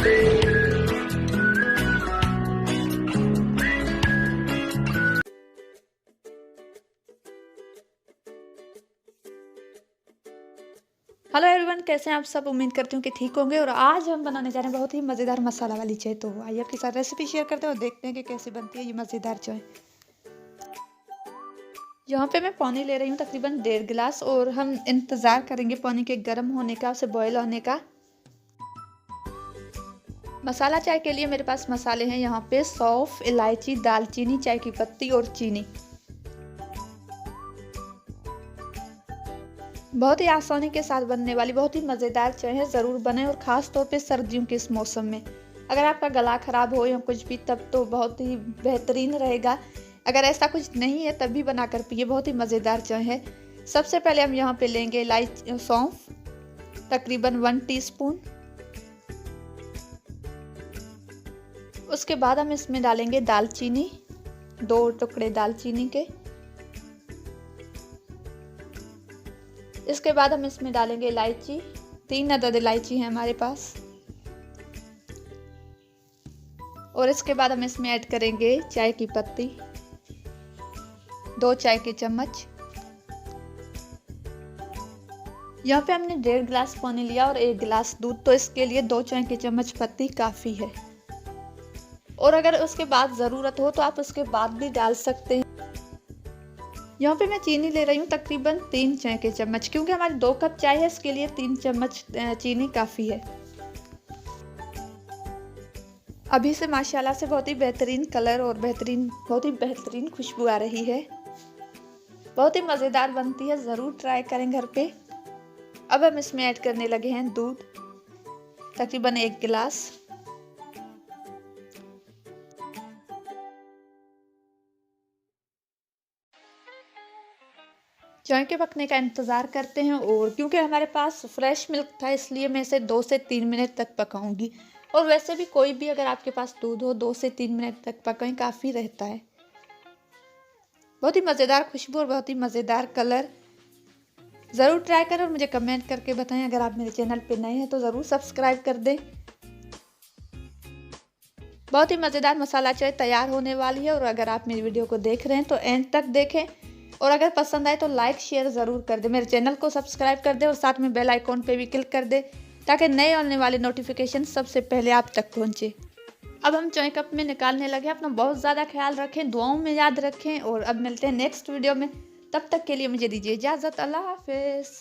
Hello everyone, कैसे हैं आप सब। उम्मीद करती हूँ कि ठीक होंगे। और आज हम बनाने जा रहे हैं बहुत ही मज़ेदार मसाला वाली चाय। तो आइए आपके साथ रेसिपी शेयर करते हैं और देखते हैं कि कैसे बनती है ये मज़ेदार चाय। यहाँ पे मैं पानी ले रही हूँ तकरीबन 1.5 गिलास, और हम इंतज़ार करेंगे पानी के गर्म होने का, उसे बॉयल होने का। मसाला चाय के लिए मेरे पास मसाले हैं यहाँ पे सौंफ, इलायची, दालचीनी, चाय की पत्ती और चीनी। बहुत ही आसानी के साथ बनने वाली बहुत ही मज़ेदार चाय है, ज़रूर बनाएं। और ख़ास तौर पे सर्दियों के इस मौसम में अगर आपका गला ख़राब हो या कुछ भी, तब तो बहुत ही बेहतरीन रहेगा। अगर ऐसा कुछ नहीं है तब भी बनाकर पिए, बहुत ही मज़ेदार चाय है। सबसे पहले हम यहाँ पे लेंगे इलायची, सौंफ तकरीबन 1 टीस्पून। उसके बाद हम इसमें डालेंगे दालचीनी, 2 टुकड़े दालचीनी के। इसके बाद हम इसमें डालेंगे इलायची, 3 अदद इलायची है हमारे पास। और इसके बाद हम इसमें ऐड करेंगे चाय की पत्ती, 2 चाय के चम्मच। यहाँ पे हमने 1.5 गिलास पानी लिया और 1 गिलास दूध, तो इसके लिए 2 चाय के चम्मच पत्ती काफ़ी है। और अगर उसके बाद ज़रूरत हो तो आप उसके बाद भी डाल सकते हैं। यहाँ पे मैं चीनी ले रही हूँ तकरीबन 3 चाय के चम्मच, क्योंकि हमारी 2 कप चाय है, इसके लिए 3 चम्मच चीनी काफ़ी है। अभी से माशाल्लाह से बहुत ही बेहतरीन कलर और बहुत ही बेहतरीन खुशबू आ रही है। बहुत ही मज़ेदार बनती है, ज़रूर ट्राई करें घर पे। अब हम इसमें ऐड करने लगे हैं दूध, तकरीबन 1 गिलास। चाय के पकने का इंतज़ार करते हैं, और क्योंकि हमारे पास फ्रेश मिल्क था इसलिए मैं इसे 2 से 3 मिनट तक पकाऊंगी। और वैसे भी कोई भी अगर आपके पास दूध हो 2 से 3 मिनट तक पकाएं, काफ़ी रहता है। बहुत ही मज़ेदार खुशबू और बहुत ही मज़ेदार कलर। ज़रूर ट्राई करें और मुझे कमेंट करके बताएं। अगर आप मेरे चैनल पे नए हैं तो ज़रूर सब्सक्राइब कर दें। बहुत ही मज़ेदार मसाला चाय तैयार होने वाली है। और अगर आप मेरी वीडियो को देख रहे हैं तो एंड तक देखें, और अगर पसंद आए तो लाइक शेयर ज़रूर कर दे। मेरे चैनल को सब्सक्राइब कर दे और साथ में बेल आइकॉन पे भी क्लिक कर दे, ताकि नए आने वाले नोटिफिकेशन सबसे पहले आप तक पहुंचे। अब हम चाय कप में निकालने लगे। अपना बहुत ज़्यादा ख्याल रखें, दुआओं में याद रखें। और अब मिलते हैं नेक्स्ट वीडियो में, तब तक के लिए मुझे दीजिए इजाज़त। अल्लाह हाफिज़।